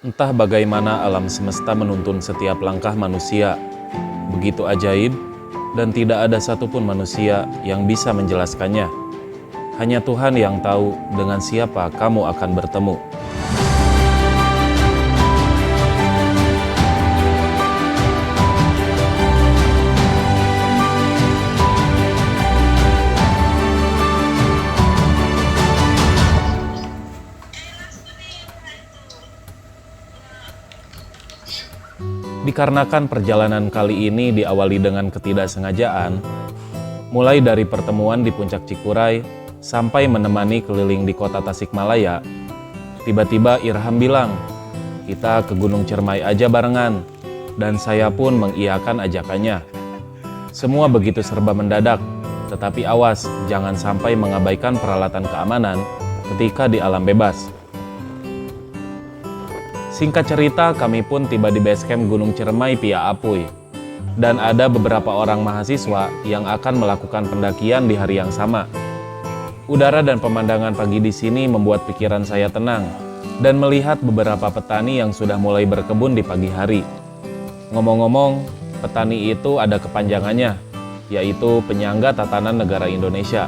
Entah bagaimana alam semesta menuntun setiap langkah manusia. Begitu ajaib, dan tidak ada satupun manusia yang bisa menjelaskannya. Hanya Tuhan yang tahu dengan siapa kamu akan bertemu. Dikarenakan perjalanan kali ini diawali dengan ketidaksengajaan, mulai dari pertemuan di Puncak Cikuray sampai menemani keliling di kota Tasikmalaya, tiba-tiba Irham bilang, kita ke Gunung Ciremai aja barengan, dan saya pun mengiyakan ajakannya. Semua begitu serba mendadak, tetapi awas, jangan sampai mengabaikan peralatan keamanan ketika di alam bebas. Singkat cerita, kami pun tiba di base camp Gunung Ciremai Pia Apuy. Dan ada beberapa orang mahasiswa yang akan melakukan pendakian di hari yang sama. Udara dan pemandangan pagi di sini membuat pikiran saya tenang dan melihat beberapa petani yang sudah mulai berkebun di pagi hari. Ngomong-ngomong, petani itu ada kepanjangannya, yaitu penyangga tatanan negara Indonesia.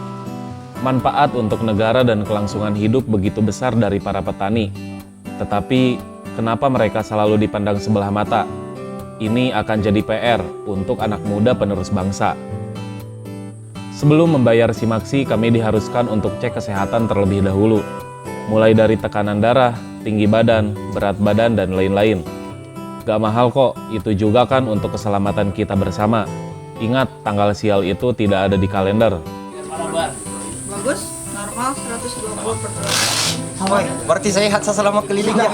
Manfaat untuk negara dan kelangsungan hidup begitu besar dari para petani. Tetapi kenapa mereka selalu dipandang sebelah mata? Ini akan jadi PR untuk anak muda penerus bangsa. Sebelum membayar simaksi, kami diharuskan untuk cek kesehatan terlebih dahulu. Mulai dari tekanan darah, tinggi badan, berat badan, dan lain-lain. Gak mahal kok, itu juga kan untuk keselamatan kita bersama. Ingat, tanggal sial itu tidak ada di kalender. Bagus, normal 120 per derajat. Berarti sehat selama keliling ya.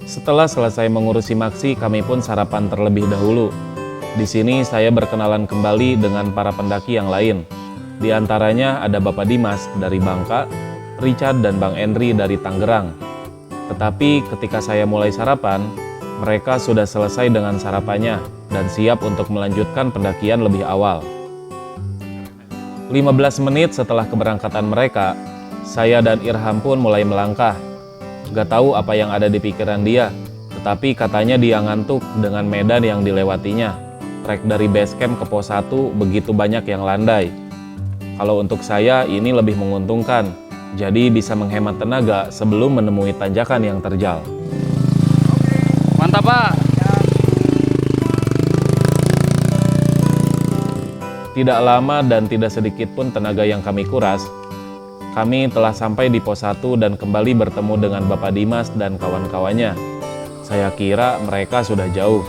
Setelah selesai mengurus simaksi, kami pun sarapan terlebih dahulu. Di sini saya berkenalan kembali dengan para pendaki yang lain. Di antaranya ada Bapak Dimas dari Bangka, Richard dan Bang Henry dari Tangerang. Tetapi ketika saya mulai sarapan, mereka sudah selesai dengan sarapannya dan siap untuk melanjutkan pendakian lebih awal. 15 menit setelah keberangkatan mereka, saya dan Irham pun mulai melangkah. Gak tahu apa yang ada di pikiran dia, tetapi katanya dia ngantuk dengan medan yang dilewatinya. Trek dari base camp ke pos 1 begitu banyak yang landai. Kalau untuk saya ini lebih menguntungkan, jadi bisa menghemat tenaga sebelum menemui tanjakan yang terjal. Mantap, Pak! Tidak lama dan tidak sedikit pun tenaga yang kami kuras, kami telah sampai di pos 1 dan kembali bertemu dengan Bapak Dimas dan kawan-kawannya. Saya kira mereka sudah jauh.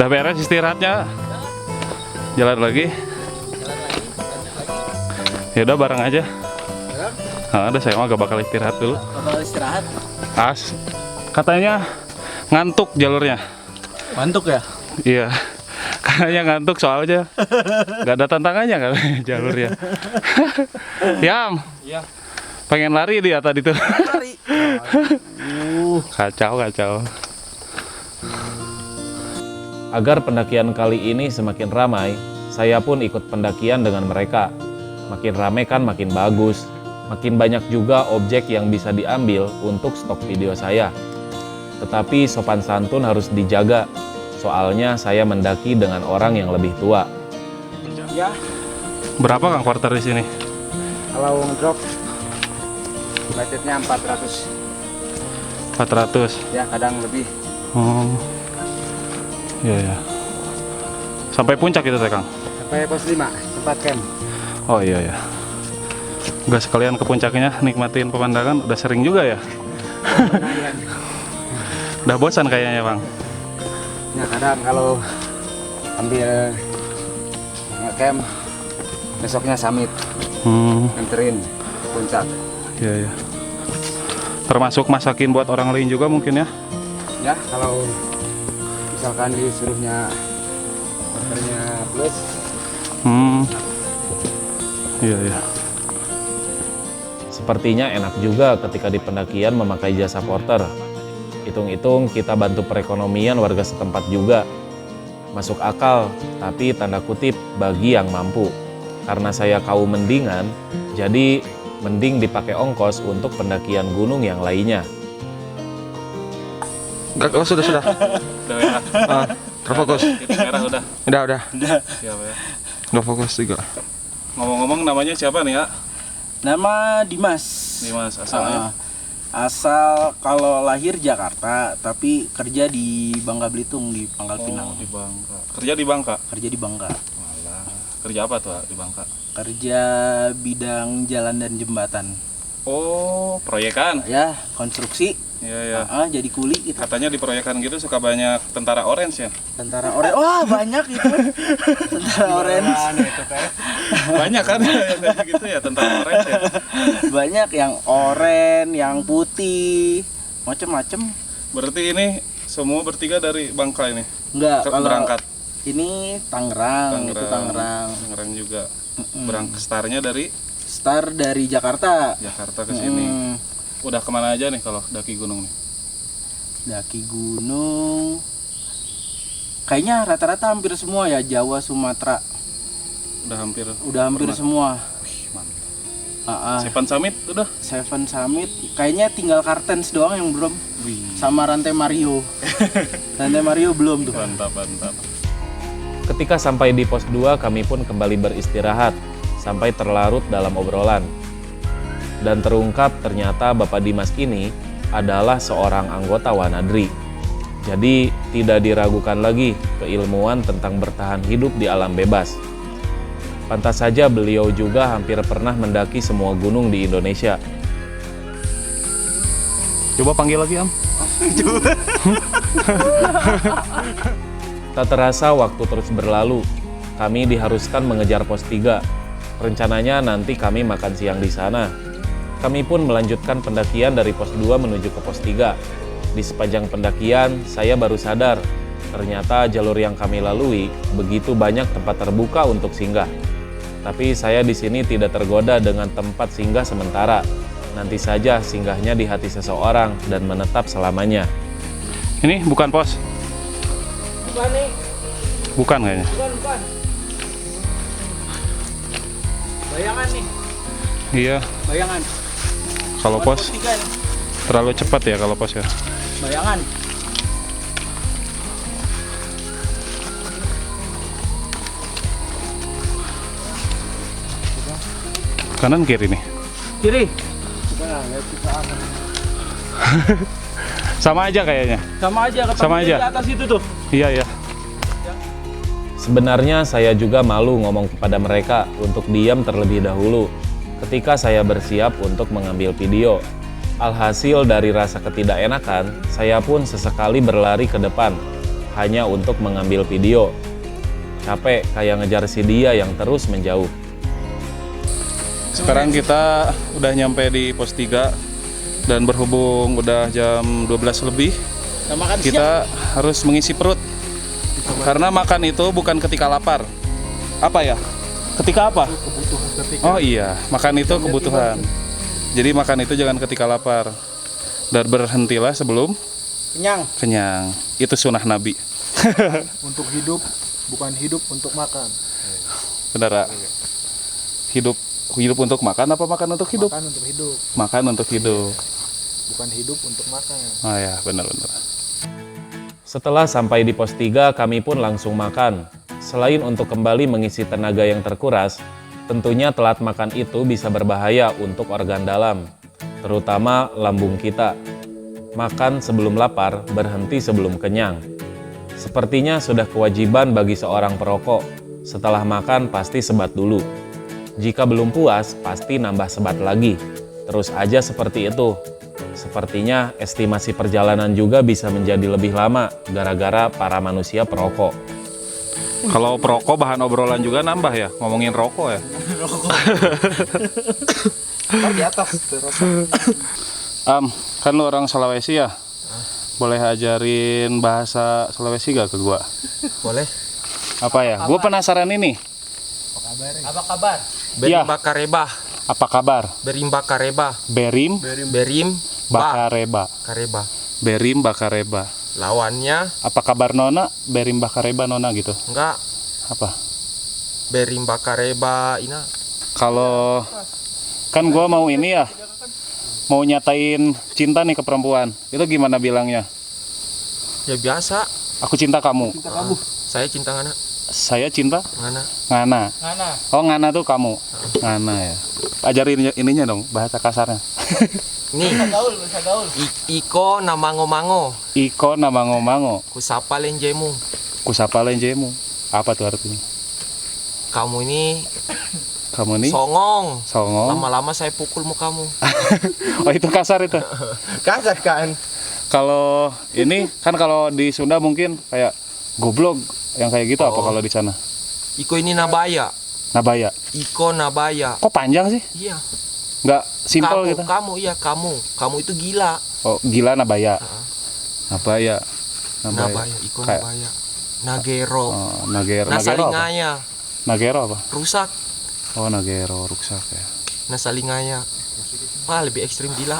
Udah beres istirahatnya? Jalan lagi? Ya udah bareng aja. Ada saya mah gak bakal istirahat dulu. Bakal istirahat. Katanya ngantuk jalurnya. Ngantuk ya? Iya. Katanya ngantuk soalnya gak ada tantangannya kan jalurnya. Yam. Iya. Pengen lari dia tadi tuh. Lari. Kacau. Agar pendakian kali ini semakin ramai, saya pun ikut pendakian dengan mereka. Makin ramai kan makin bagus. Makin banyak juga objek yang bisa diambil untuk stok video saya. Tetapi sopan santun harus dijaga. Soalnya saya mendaki dengan orang yang lebih tua. Ya, Berapa Kang quarter di sini? kalau ngedrop budgetnya 400. 400. Ya, kadang lebih. Oh. Iya. Sampai puncak itu teh Kang. Sampai pos 5 tempat camp. Oh iya. Udah sekalian ke puncaknya nikmatin pemandangan, udah sering juga ya. Udah bosan kayaknya Bang. Ya, kadang kalau ambil camp besoknya summit nganterin ke puncak. Iya. Termasuk masakin buat orang lain juga mungkin ya. Ya, kalau misalkan disuruhnya ordernya plus. Iya. Sepertinya enak juga ketika di pendakian memakai jasa porter. Hitung-hitung kita bantu perekonomian warga setempat juga. Masuk akal, tapi tanda kutip bagi yang mampu. Karena saya kaum mendingan, jadi mending dipakai ongkos untuk pendakian gunung yang lainnya. Oh, sudah. Udah ya. Terfokus. Titik merah udah. Udah. Siap ya. Udah fokus juga. Ngomong-ngomong namanya siapa nih ya? Nama Dimas. Dimas, asalnya? Asal kalau lahir Jakarta, tapi kerja di Bangka Belitung di Pangkal Pinang. Di Bangka. Kerja di Bangka? Kerja di Bangka. Walah. Kerja apa tuh di Bangka? Kerja bidang jalan dan jembatan. Oh, proyekan? Ya, konstruksi. Iya. Jadi kuli gitu. Katanya di proyekan gitu suka banyak tentara orange ya? Tentara orange. Wah, banyak itu. Tentara orange. Banyak kan yang kayak gitu ya, tentara orange ya? Banyak yang oranye, yang putih, macem-macem. Berarti ini semua bertiga dari Bangka ini? Enggak, kalau Berangkat? ini Tangerang, itu Tangerang. Tangerang juga. Berangkat startnya dari Star dari Jakarta. Jakarta ke sini. Udah kemana aja nih kalau daki gunung nih? Daki gunung kayaknya rata-rata hampir semua ya, Jawa, Sumatera. Udah hampir pernah. Semua. Wih, mantap. Seven Summit udah? Seven Summit kayaknya tinggal Kartens doang yang belum. Wih. Sama Rantai Mario. Rantai Mario belum tuh. Mantap. Ketika sampai di pos 2, kami pun kembali beristirahat sampai terlarut dalam obrolan. Dan terungkap ternyata Bapak Dimas ini adalah seorang anggota Wanadri. Jadi tidak diragukan lagi keilmuan tentang bertahan hidup di alam bebas. Pantas saja beliau juga hampir pernah mendaki semua gunung di Indonesia. Coba panggil lagi, Am. Tak terasa waktu terus berlalu. Kami diharuskan mengejar pos 3. Rencananya nanti kami makan siang di sana. Kami pun melanjutkan pendakian dari pos 2 menuju ke pos 3. Di sepanjang pendakian, saya baru sadar ternyata jalur yang kami lalui begitu banyak tempat terbuka untuk singgah. Tapi saya di sini tidak tergoda dengan tempat singgah sementara. Nanti saja singgahnya di hati seseorang dan menetap selamanya. Ini bukan pos? Bukan nih. Bukan kayaknya. Bukan. Bayangan nih. Iya. Bayangan. Kalau pos terlalu cepat ya kalau pos ya. Bayangan. Kanan kiri nih. Kiri. Sama aja kayaknya. Sama aja. Sama aja. Di atas itu tuh. Iya. Sebenarnya saya juga malu ngomong kepada mereka untuk diam terlebih dahulu ketika saya bersiap untuk mengambil video. Alhasil dari rasa ketidakenakan, saya pun sesekali berlari ke depan hanya untuk mengambil video. Capek kayak ngejar si dia yang terus menjauh. Sekarang kita udah nyampe di pos 3 dan berhubung udah jam 12 lebih, kita harus mengisi perut. Karena makan itu bukan ketika lapar. Apa ya? Ketika apa? Oh iya, makan itu kebutuhan. Jadi makan itu jangan ketika lapar. Dan berhentilah sebelum kenyang. Itu sunnah Nabi. Untuk hidup, bukan hidup untuk makan. Benar, Ra? Hidup untuk makan apa makan untuk hidup? Makan untuk hidup, Makan untuk hidup. bukan hidup untuk makan. Oh ya, benar. Setelah sampai di pos 3, kami pun langsung makan. Selain untuk kembali mengisi tenaga yang terkuras, tentunya telat makan itu bisa berbahaya untuk organ dalam, terutama lambung kita. Makan sebelum lapar, berhenti sebelum kenyang. Sepertinya sudah kewajiban bagi seorang perokok. Setelah makan pasti sebat dulu. Jika belum puas, pasti nambah sebat lagi. Terus aja seperti itu. Sepertinya estimasi perjalanan juga bisa menjadi lebih lama gara-gara para manusia perokok. Kalau perokok bahan obrolan juga nambah ya, ngomongin rokok ya. Di atas Kan lu orang Sulawesi ya? Boleh ajarin bahasa Sulawesi gak ke gua? Boleh. Apa ya? Gua penasaran ini. Apa kabar? Ya. Berim bakareba. Apa kabar? Berim bakareba. Berim Berim bakareba. kareba. Berim bakareba. Lawannya Apa kabar Nona? Berim bakareba Nona gitu. enggak Apa? berim bakareba ina. Kalau Kan gua mau ini ya, mau nyatain cinta nih ke perempuan. Itu gimana bilangnya? Ya biasa. Aku cinta kamu. Saya cinta Ngana. Saya cinta Ngana. Ngana. Oh, Ngana tuh kamu. Ngana ya. Ajarin ininya dong, bahasa kasarnya. Nih. Iko na mango-mango. Iko na mango-mango. Kusapa lenjemu. Kusapa lenjemu. Apa tuh artinya? Kamu ini Kamu nih songong. songong. Lama-lama saya pukul mukamu. Oh, itu kasar itu. Kasar kan? Kalau ini kan kalau di Sunda mungkin kayak goblok yang kayak gitu. Apa Oh. kalau di sana? Iko ini nabaya. Nabaya. Iko nabaya. Kok panjang sih? Iya. Nggak simpel Kamu, gitu. kamu itu gila. Oh, gila nabaya. Nabaya. Nabaya, Iko Kayak- nabaya. Nagero. Oh, nagero. Nagero apa? Nasalingaya. Nagero apa? Rusak. Oh, nagero ruksak ya. Nasalingaya. Wah, lebih ekstrim gila.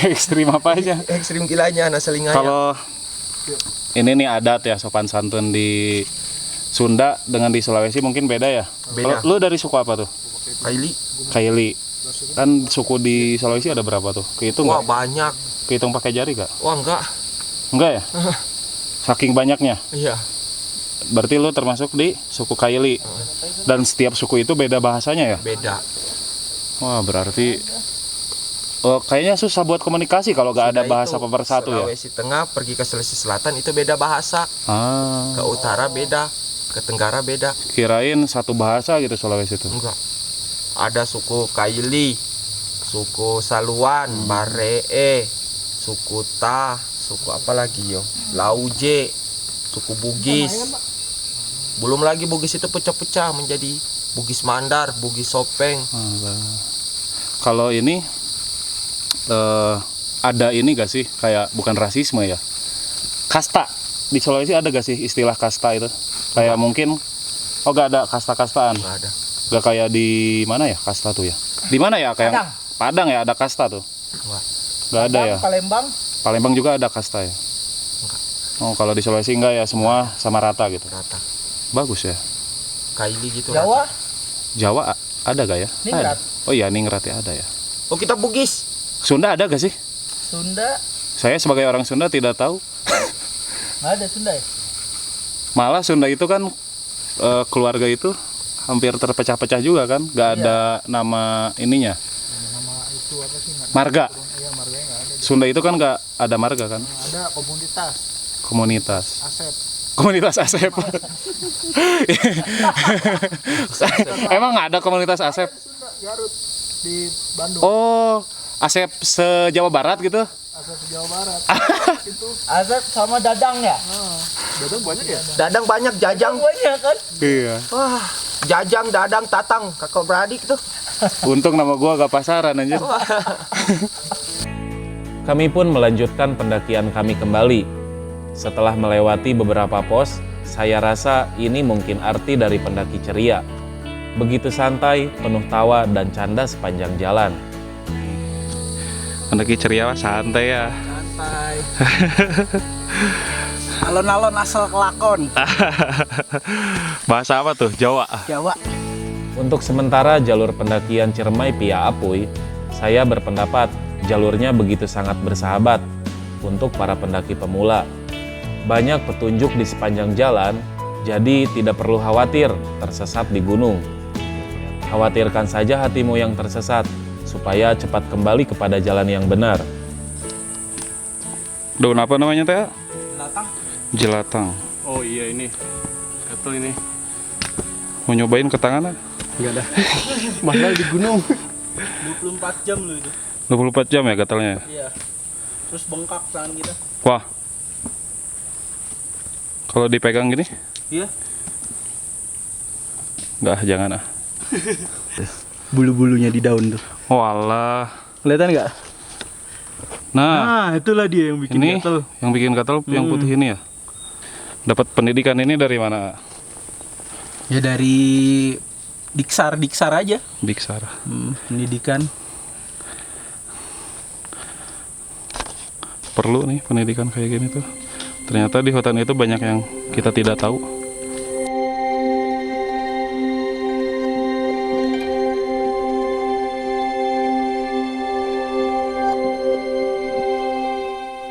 Ekstrim apa aja? Ekstrim gilanya nasalingaya. Kalau ini nih adat ya, sopan santun di Sunda dengan di Sulawesi mungkin beda ya. Beda. Kalau lu dari suku apa tuh? Kaili. Kaili. Kan suku di Sulawesi ada berapa tuh? Kehitung Wah, nggak? banyak. Kehitung pakai jari gak? Wah, enggak. Enggak ya? Saking banyaknya. Iya. Berarti lu termasuk di suku Kaili. Dan setiap suku itu beda bahasanya ya? Beda. Wah, berarti kayaknya susah buat komunikasi kalau gak ada Sudah bahasa itu, pemersatu ya? Sulawesi Tengah pergi ke Sulawesi Selatan itu beda bahasa. Ah, Ke utara beda. Ke tenggara beda. kirain satu bahasa gitu Sulawesi itu. Enggak. Ada suku Kaili, suku Saluan, Baree, suku Ta, suku apa lagi yo? Lauje, suku Bugis. Belum lagi Bugis itu pecah-pecah menjadi Bugis Mandar, Bugis Sopeng. Alah. Kalau ini ada ini gak sih kayak bukan rasisme ya? Kasta di Sulawesi ada gak sih istilah kasta itu? Kayak mungkin gak ada kasta-kastaan. Enggak ada. Gak kayak di mana ya kasta tuh ya? Di mana ya kayak Padang ya ada kasta tuh? Enggak. Gak ada ya? Palembang. Palembang juga ada kasta ya? Enggak. Oh, kalau di Sulawesi enggak ya, semua sama rata gitu. Rata. Bagus ya. Kaili gitu. Jawa. Rata. Jawa ada gak ya? Ningrat. Ada. Oh iya, Ningrat ya ada ya. Oh, kita Bugis. Sunda ada gak sih? Sunda. Saya sebagai orang Sunda tidak tahu. Nggak ada Sunda ya? Malah Sunda itu kan keluarga itu hampir terpecah-pecah juga kan, gak ada nama ininya. Nama itu apa sih? Marga. Iya, marganya nggak ada. Sunda itu kan gak ada marga kan, Ada komunitas komunitas. Asep. Komunitas Asep. Emang nggak ada komunitas Asep? Sunda Garut di Bandung. Oh, Asep se-Jawa Barat gitu? Asep Jawa Barat. Itu Azab sama Dadang ya? Dadang banyak ya? Dadang banyak, Jajang. Banyak kan? Iya. Wah, Jajang, Dadang, Tatang, kakak beradik tuh. Untung nama gua gak pasaran aja. Kami pun melanjutkan pendakian kami kembali. Setelah melewati beberapa pos, saya rasa ini mungkin arti dari pendaki ceria. Begitu santai, penuh tawa dan canda sepanjang jalan. Pendaki ceria santai ya. Santai. Alon-alon asal kelakon. Bahasa apa tuh? Jawa. Jawa. Untuk sementara jalur pendakian Ciremai Pia Apuy, saya berpendapat jalurnya begitu sangat bersahabat untuk para pendaki pemula. Banyak petunjuk di sepanjang jalan, jadi tidak perlu khawatir tersesat di gunung. Khawatirkan saja hatimu yang tersesat, supaya cepat kembali kepada jalan yang benar. Daun apa namanya teh? Jelatang. Jelatang. Oh iya ini. Gatel ini. Mau nyobain ke tangan? Enggak ada. Mahal di gunung. 24 jam loh itu. 24 jam ya gatalnya? Iya. Terus bengkak tangan kita. Wah. Kalau dipegang gini? Iya. Enggak, jangan ah. Bulu-bulunya di daun tuh. Oh alah. Kelihatan nggak? Nah, Itulah dia yang bikin ini gatel. yang bikin gatal yang putih ini ya. Dapat pendidikan ini dari mana? Ya dari Diksar aja. Diksar. Pendidikan. Perlu nih pendidikan kayak gini tuh. Ternyata di hutan itu banyak yang kita tidak tahu.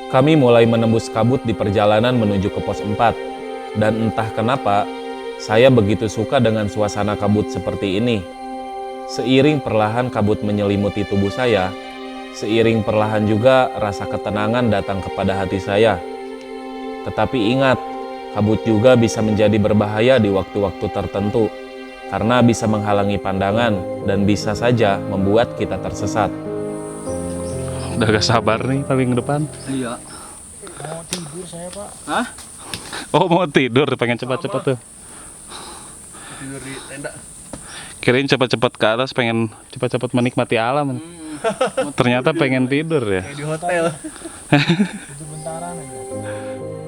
Kami mulai menembus kabut di perjalanan menuju ke pos 4. Dan entah kenapa, saya begitu suka dengan suasana kabut seperti ini. Seiring perlahan kabut menyelimuti tubuh saya, seiring perlahan juga rasa ketenangan datang kepada hati saya. Tetapi ingat, kabut juga bisa menjadi berbahaya di waktu-waktu tertentu, karena bisa menghalangi pandangan dan bisa saja membuat kita tersesat. Udah gak sabar nih paling depan. Iya. Mau tidur saya, Pak. Hah? Oh mau tidur, pengen cepat-cepat tuh. Tidur di tenda. Kirain cepat-cepat ke atas, pengen cepat-cepat menikmati alam. Ternyata pengen tidur ya. Di hotel. Itu bentaran aja.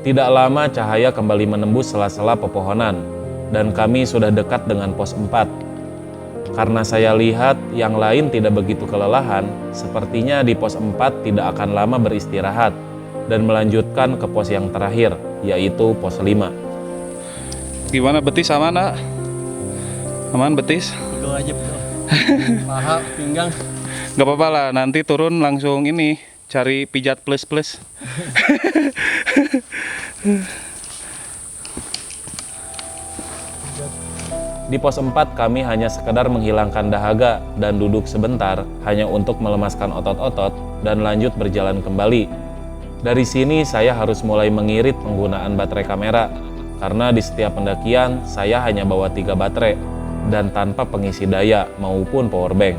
Tidak lama cahaya kembali menembus sela-sela pepohonan, dan kami sudah dekat dengan pos 4. Karena saya lihat yang lain tidak begitu kelelahan, sepertinya di pos 4 tidak akan lama beristirahat dan melanjutkan ke pos yang terakhir, yaitu pos 5. Gimana betis aman nak? Aman betis? Pegel aja pegel. Paha, pinggang. Gak apa-apa lah, nanti turun langsung ini cari pijat plus. Di pos 4 kami hanya sekedar menghilangkan dahaga dan duduk sebentar hanya untuk melemaskan otot-otot dan lanjut berjalan kembali. Dari sini saya harus mulai mengirit penggunaan baterai kamera karena di setiap pendakian saya hanya bawa 3 baterai dan tanpa pengisi daya maupun powerbank.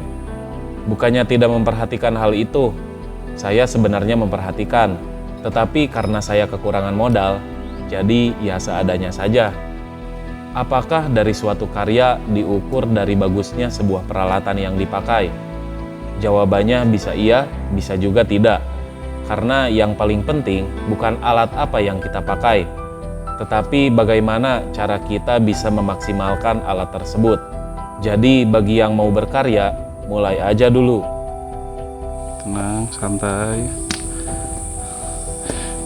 Bukannya tidak memperhatikan hal itu, saya sebenarnya memperhatikan, tetapi karena saya kekurangan modal, jadi ya seadanya saja. Apakah dari suatu karya diukur dari bagusnya sebuah peralatan yang dipakai? Jawabannya bisa iya, bisa juga tidak. Karena yang paling penting bukan alat apa yang kita pakai, tetapi bagaimana cara kita bisa memaksimalkan alat tersebut. Jadi bagi yang mau berkarya, mulai aja dulu. Tenang, santai.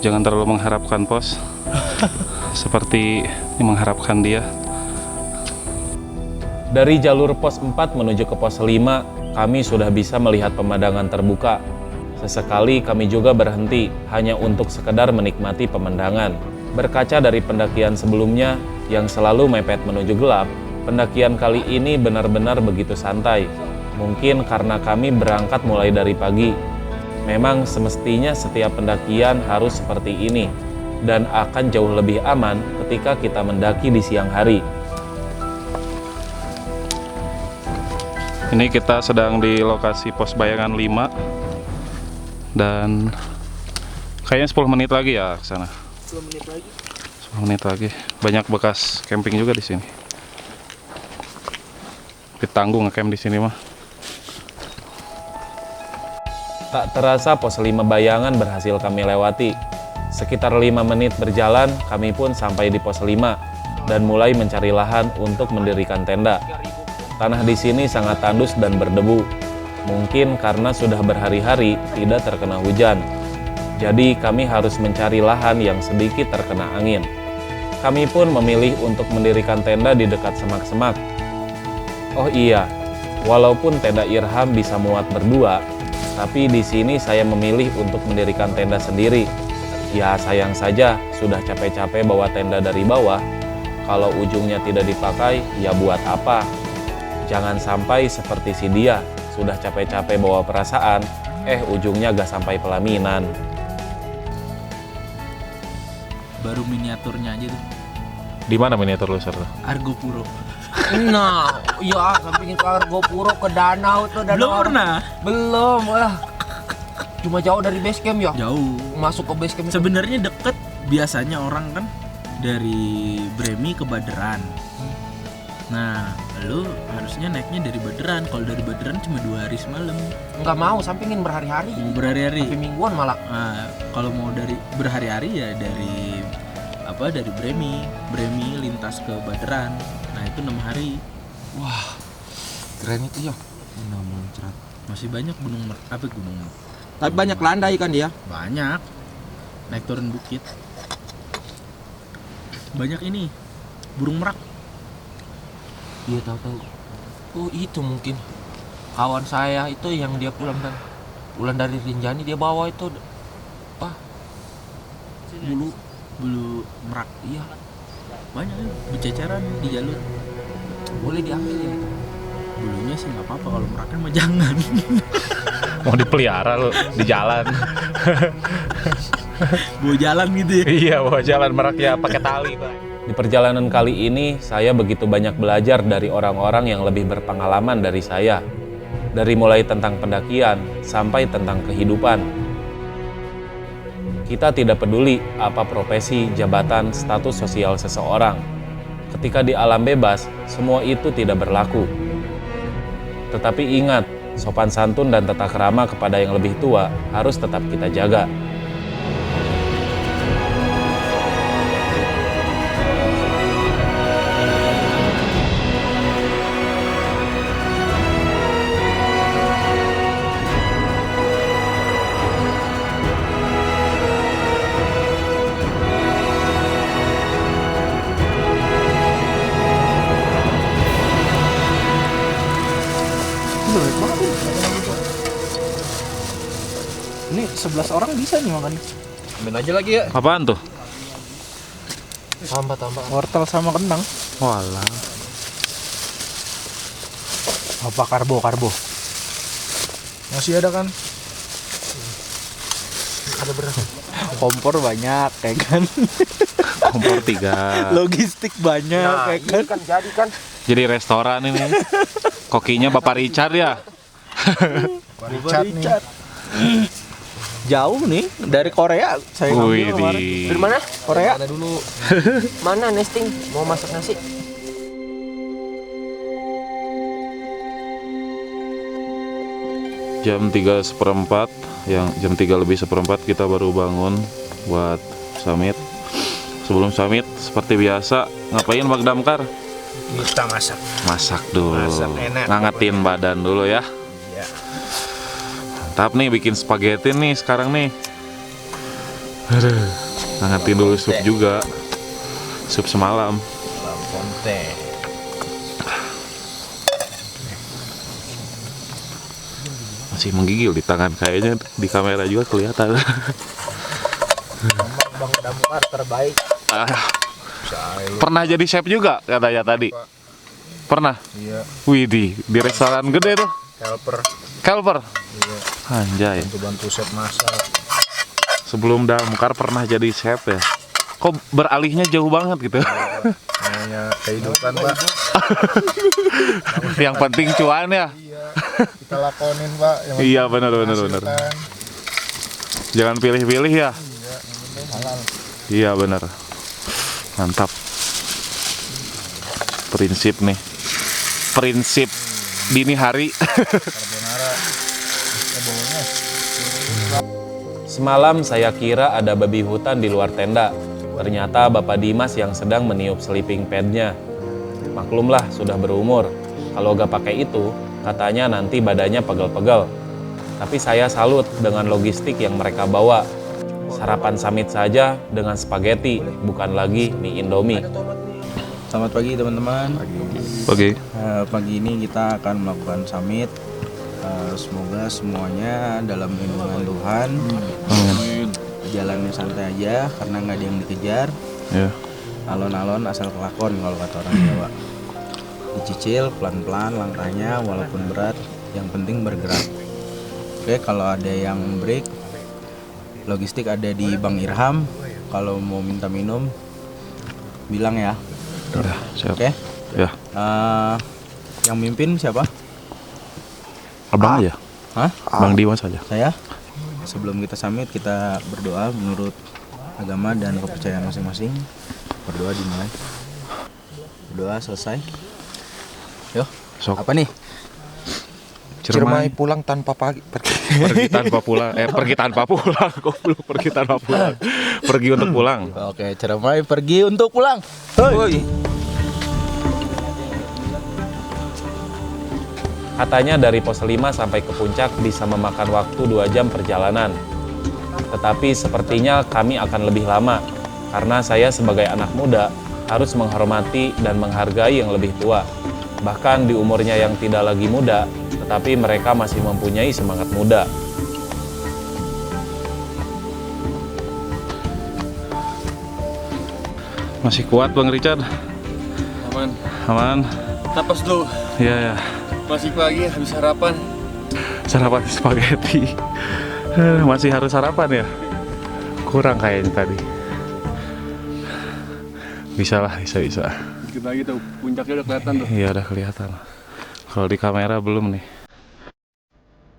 Jangan terlalu mengharapkan pos. Seperti mengharapkan dia. Dari jalur pos 4 menuju ke pos 5, kami sudah bisa melihat pemandangan terbuka. Sesekali kami juga berhenti hanya untuk sekedar menikmati pemandangan. Berkaca dari pendakian sebelumnya yang selalu mepet menuju gelap, pendakian kali ini benar-benar begitu santai. Mungkin karena kami berangkat mulai dari pagi. Memang semestinya setiap pendakian harus seperti ini, dan akan jauh lebih aman ketika kita mendaki di siang hari. Ini kita sedang di lokasi pos bayangan 5 dan kayaknya 10 menit lagi ya ke sana. 10 menit lagi. 10 menit lagi. Banyak bekas camping juga di sini. Tapi tanggung ngecamp di sini mah. Tak terasa pos 5 bayangan berhasil kami lewati. Sekitar 5 menit berjalan, kami pun sampai di pos 5 dan mulai mencari lahan untuk mendirikan tenda. Tanah di sini sangat tandus dan berdebu. Mungkin karena sudah berhari-hari tidak terkena hujan. Jadi kami harus mencari lahan yang sedikit terkena angin. Kami pun memilih untuk mendirikan tenda di dekat semak-semak. Oh iya, walaupun tenda Irham bisa muat berdua, tapi di sini saya memilih untuk mendirikan tenda sendiri. Ya sayang saja, sudah capek-capek bawa tenda dari bawah. Kalau ujungnya tidak dipakai, ya buat apa? Jangan sampai seperti si dia, sudah capek-capek bawa perasaan, ujungnya gak sampai pelaminan. Baru miniaturnya aja tuh. Di mana miniatur lu, Sir? Argo Puro. Nah, iya samping ke Argo Puro ke danau tuh danau. Belum pernah. Belum, cuma jauh dari base camp ya. Jauh. Masuk ke base camp. Sebenarnya deket. Biasanya orang kan dari Bremi ke Baderan. Nah, lu harusnya naiknya dari Baderan. Kalau dari Baderan cuma 2 hari semalam. Nggak mau sampingin berhari-hari. Mau berhari-hari. Tapi mingguan malah. Nah, kalau mau dari berhari-hari ya dari Bremi lintas ke Baderan. Nah, itu 6 hari. Wah, keren itu ya. Muncrat. Masih banyak gunung. Tapi banyak landai kan dia. Banyak. Naik turun bukit. Banyak ini burung merak. Iya tahu. Oh itu mungkin kawan saya itu yang dia pulang dari Rinjani, dia bawa itu bulu merak. Iya, Banyak ya, berceceran di jalur. boleh diambil ya. Bulunya sih nggak apa-apa, kalau meraknya mah jangan. Mau dipelihara lo di jalan. Bawa jalan gitu ya. Iya, bawa jalan meraknya pakai tali, Pak. Di perjalanan kali ini, saya begitu banyak belajar dari orang-orang yang lebih berpengalaman dari saya. Dari mulai tentang pendakian sampai tentang kehidupan. Kita tidak peduli apa profesi, jabatan, status sosial seseorang. Ketika di alam bebas, semua itu tidak berlaku. Tetapi ingat, sopan santun dan tata krama kepada yang lebih tua harus tetap kita jaga. Ini 11 orang bisa nih makan. Ambil aja lagi ya. Apaan tuh? Tambah. Wortel sama kentang. Walah. Apa karbo? Masih ada kan? Ada berapa? Kompor banyak kayak kan. Kompor 3. Logistik banyak Nah, kayak ini kan. kan jadi kan. Jadi restoran ini. Kokinya Bapak Richard ya? Richard nih. Jauh nih dari Korea saya ngambil kemarin. Dari mana? Korea. Mana dulu? Mana nesting? Mau masak nasi? Jam 3:15, yang jam 3 lebih seperempat kita baru bangun buat summit. Sebelum summit, seperti biasa, ngapain Bang Damkar? Kita masak. Masak dulu, Masak enak. ngangetin badan dulu ya. Iya. Mantap nih bikin spaghetti nih sekarang nih. Aduh, ngangetin dulu sup juga. Sup semalam. Ponte. Masih menggigil di tangan, kayaknya di kamera juga kelihatan. Bang Damkar terbaik. Ah, pernah jadi chef juga katanya tadi. Pernah? Iya. Widih, di restoran gede tuh. Helper. Kelper. Iya. Anjay. Bantu chef masak. Sebelum Damkar pernah jadi chef ya. Kok beralihnya jauh banget gitu. Namanya kehidupan, Pak. Yang penting cuan ya. Iya. Kita lakonin, Pak. Yang Iya benar. menghasilkan. Jangan pilih-pilih ya. Iya, yang penting halal. Iya benar. Mantap. Prinsip nih. Prinsip dini hari. Carbonara. Bawahnya. Semalam saya kira ada babi hutan di luar tenda. Ternyata Bapak Dimas yang sedang meniup sleeping padnya. Maklumlah sudah berumur. Kalau gak pakai itu, katanya nanti badannya pegel-pegel. Tapi saya salut dengan logistik yang mereka bawa. Sarapan summit saja dengan spaghetti, bukan lagi mie Indomie. Selamat pagi teman-teman. Oke. Pagi ini kita akan melakukan summit. Semoga semuanya dalam lindungan Tuhan. Jalannya santai aja karena nggak ada yang dikejar. Ya. Alon-alon asal kelakon kalau kata orang Jawa. Dicicil pelan-pelan langkahnya walaupun berat, yang penting bergerak. Oke, kalau ada yang break, logistik ada di Bang Irham. Kalau mau minta minum, bilang ya. Udah, siap. Oke. Ya. Yang mimpin siapa? Abang aja. Hah? Bang Dimas aja. Saya. Sebelum kita summit, kita berdoa menurut agama dan kepercayaan masing-masing. Berdoa dimulai. Berdoa selesai. Yuk. Sok. Apa nih? Ciremai pulang tanpa Pergi tanpa pulang. Pergi tanpa pulang. Goblok, pergi tanpa pulang. Pergi untuk pulang. Oke, Ciremai pergi untuk pulang. Woi. Katanya dari pos 5 sampai ke puncak bisa memakan waktu 2 jam perjalanan. Tetapi sepertinya kami akan lebih lama, karena saya sebagai anak muda harus menghormati dan menghargai yang lebih tua. Bahkan di umurnya yang tidak lagi muda, tetapi mereka masih mempunyai semangat muda. Masih kuat Bang Richard? Aman. Aman? Napas dulu. Iya ya. Masih pagi habis sarapan. Sarapan spaghetti. Masih harus sarapan ya? Kurang kayaknya tadi. Bisa lah, bisa. Dikit lagi tuh puncaknya udah kelihatan tuh. Iya udah kelihatan. Kalau di kamera belum nih.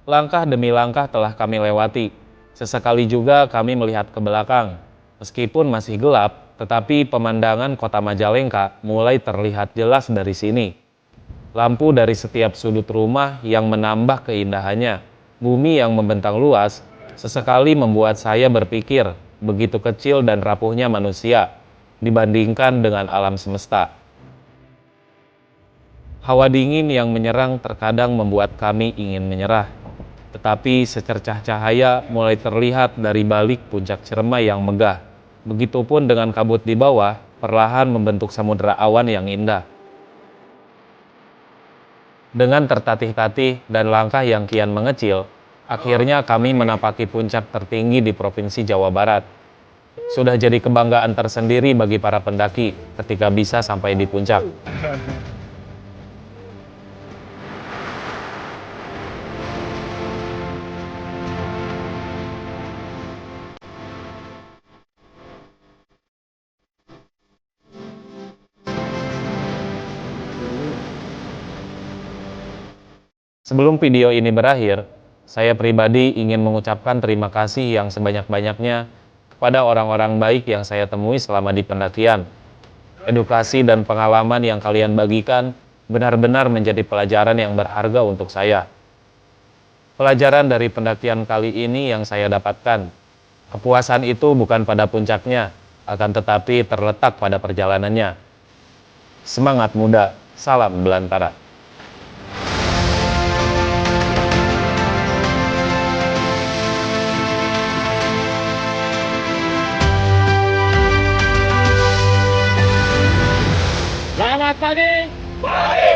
Langkah demi langkah telah kami lewati. Sesekali juga kami melihat ke belakang. Meskipun masih gelap, tetapi pemandangan kota Majalengka mulai terlihat jelas dari sini. Lampu dari setiap sudut rumah yang menambah keindahannya. Bumi yang membentang luas, sesekali membuat saya berpikir begitu kecil dan rapuhnya manusia dibandingkan dengan alam semesta. Hawa dingin yang menyerang terkadang membuat kami ingin menyerah. Tetapi secercah cahaya mulai terlihat dari balik puncak Ciremai yang megah. Begitupun dengan kabut di bawah, perlahan membentuk samudera awan yang indah. Dengan tertatih-tatih dan langkah yang kian mengecil, akhirnya kami menapaki puncak tertinggi di Provinsi Jawa Barat. Sudah jadi kebanggaan tersendiri bagi para pendaki ketika bisa sampai di puncak. Sebelum video ini berakhir, saya pribadi ingin mengucapkan terima kasih yang sebanyak-banyaknya kepada orang-orang baik yang saya temui selama di pendakian. Edukasi dan pengalaman yang kalian bagikan benar-benar menjadi pelajaran yang berharga untuk saya. Pelajaran dari pendakian kali ini yang saya dapatkan, kepuasan itu bukan pada puncaknya, akan tetapi terletak pada perjalanannya. Semangat muda, salam belantara. Selamat pagi. Pagi.